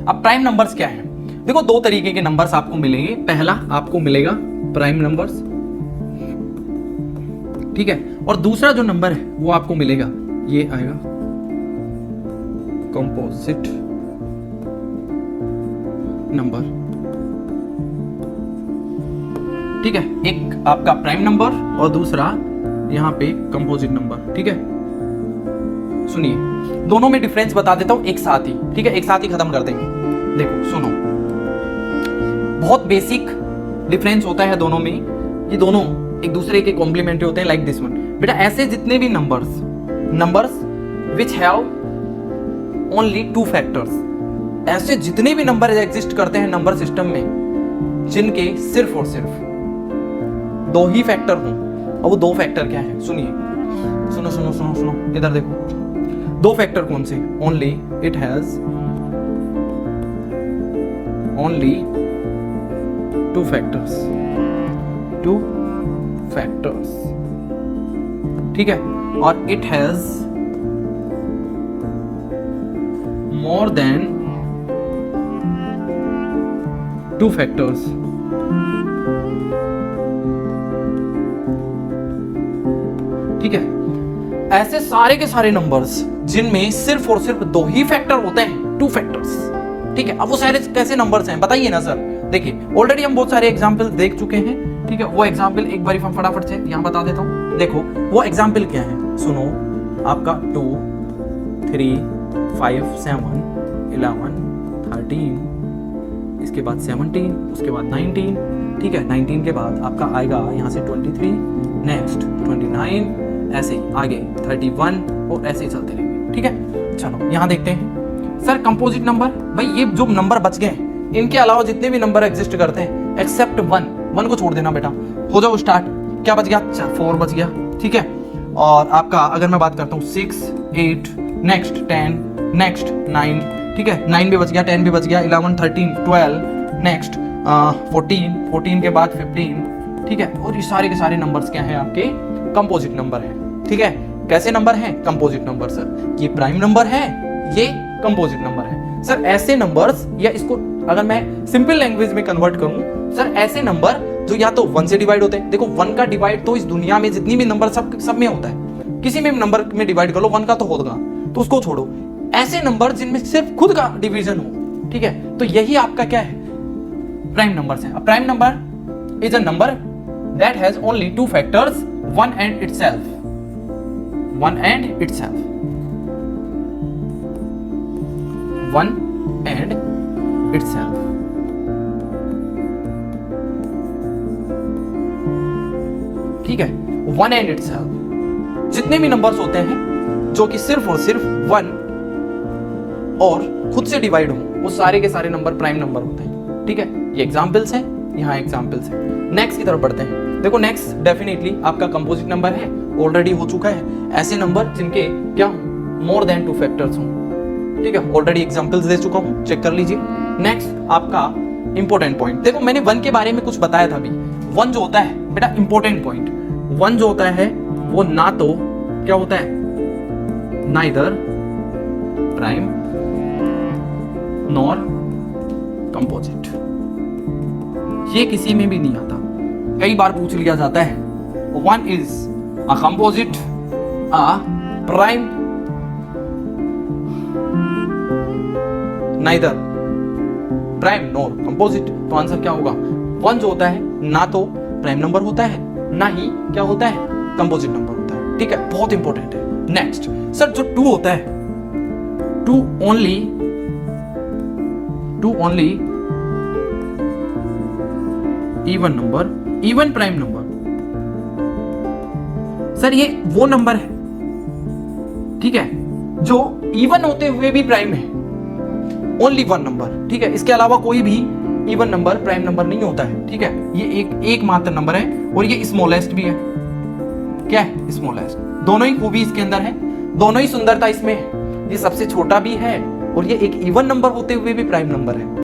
अब prime numbers क्या है? देखो दो तरीके के नंबर्स आपको मिलेंगे। पहला आपको मिलेगा प्राइम नंबर्स, ठीक है, और दूसरा जो नंबर है वो आपको मिलेगा, ये आएगा कंपोजिट नंबर, ठीक है। एक आपका प्राइम नंबर और दूसरा यहां पे कंपोजिट नंबर, ठीक है। सुनिए, दोनों में डिफरेंस बता देता हूं एक साथ ही, ठीक है, एक साथ ही खत्म कर देंगे। देखो सुनो, बहुत बेसिक डिफरेंस होता है दोनों में। ये दोनों एक दूसरे के कॉम्प्लीमेंट्री होते हैं, लाइक दिस वन। बेटा ऐसे जितने भी numbers which have only 2 factors, ऐसे जितने भी नंबर एग्जिस्ट करते हैं नंबर सिस्टम में जिनके सिर्फ और सिर्फ 2 ही फैक्टर हों, और वो 2 फैक्टर क्या है? सुनिए, सुनो सुनो सुनो सुनो, इधर देखो। 2 फैक्टर कौन से? Only it has only 2 factors, 2 factors, ठीक है। और it has more than 2 factors, ठीक है। ऐसे सारे के सारे नंबर्स जिनमें सिर्फ और सिर्फ 2 ही फैक्टर होते हैं, 2 फैक्टर्स, ठीक है। अब वो सारे कैसे नंबर्स हैं बताइए ना सर। देखिए ऑलरेडी हम बहुत सारे एग्जाम्पल देख चुके हैं, ठीक है। वो एग्जाम्पल एक बार हम फटाफट से यहां बता देता हूं। देखो वो एग्जाम्पल क्या है, सुनो। आपका 2, 3, 5, 7, 11, 13, इसके बाद 17, उसके बाद 19, ठीक है। 19 के बाद आपका आएगा यहां से 23, नेक्स्ट 29, ऐसे आगे 31, और ऐसे ही चलते रहेंगे, ठीक है। चलो यहां देखते हैं सर कंपोजिट नंबर। भाई ये जो नंबर बच गए इनके अलावा जितने भी नंबर एग्जिस्ट करते हैं एक्सेप्ट 1 को छोड़ देना बेटा। हो जाओ स्टार्ट। क्या बच गया? 4 बच गया, ठीक है। और आपका अगर मैं बात करता हूँ 6, 8, नेक्स्ट 10, नेक्स्ट 9, ठीक है। 9 भी बच गया, 10 भी बच गया, 11, 13, 12, नेक्स्ट 14 के बाद 15, ठीक है। और ये सारे के सारे नंबर्स क्या है? आपके कंपोजिट नंबर है, ठीक है। कैसे नंबर हैं? Composite number sir. ये प्राइम नंबर है, ये कंपोजिट नंबर है सर। ऐसे नंबर्स, या इसको अगर मैं सिंपल लैंग्वेज में कन्वर्ट करूं सर, ऐसे नंबर जो या तो 1 से डिवाइड होते हैं। देखो 1 का डिवाइड तो इस दुनिया में जितनी भी नंबर सब में होता है, किसी में नंबर में डिवाइड कर लो 1 का तो होगा, तो उसको छोड़ो। ऐसे नंबर जिनमें सिर्फ खुद का डिवीजन हो, ठीक है, तो यही आपका क्या है? प्राइम नंबर्स है। Prime number is a number that has only 2 factors, 1 and itself, 1 and itself, 1 and itself, ठीक है। 1 and itself। जितने भी नंबर्स होते हैं जो कि सिर्फ और सिर्फ 1 और खुद से डिवाइड हो, वो सारे के सारे नंबर प्राइम नंबर होते हैं, ठीक है। ये एग्जाम्पल्स हैं, यहाँ एग्जाम्पल्स हैं। नेक्स्ट की तरफ बढ़ते हैं। देखो नेक्स्ट डेफिनेटली आपका कंपोजिट नंबर है, ऑलरेडी हो चुका है। ऐसे नंबर जिनके क्या मोर देन 2 फैक्टर्स हों, ठीक है। ऑलरेडी एग्जाम्पल्स दे चुका हूं, चेक कर लीजिए। नेक्स्ट आपका इंपॉर्टेंट पॉइंट। देखो मैंने 1 के बारे में कुछ बताया था अभी। 1 जो होता है बेटा इंपॉर्टेंट पॉइंट, 1 जो होता है वो ना तो क्या होता है, नाइदर प्राइम नॉर कंपोजिट, ये किसी में भी नहीं आता। कई बार पूछ लिया जाता है 1 is a composite, a prime, neither prime nor composite. तो आंसर क्या होगा? 1 जो होता है ना तो प्राइम नंबर होता है, ना ही क्या होता है, कंपोजिट नंबर होता है, ठीक है। बहुत इंपॉर्टेंट है। नेक्स्ट सर जो 2 होता है, 2 only even number, even prime number. Sir ये वो नंबर है, ठीक है, जो इवन होते हुए भी प्राइम है। ओनली 1 नंबर, ठीक है। इसके अलावा कोई भी इवन नंबर प्राइम नंबर नहीं होता है, ठीक है। ये एक मात्र नंबर है, और ये स्मॉलेस्ट भी है। क्या है? स्मॉलेस्ट। दोनों ही खूबी इसके अंदर है, दोनों ही सुंदरता इसमें है। ये सबसे छोटा भी है, और ये एक इवन नंबर होते हुए भी प्राइम नंबर है।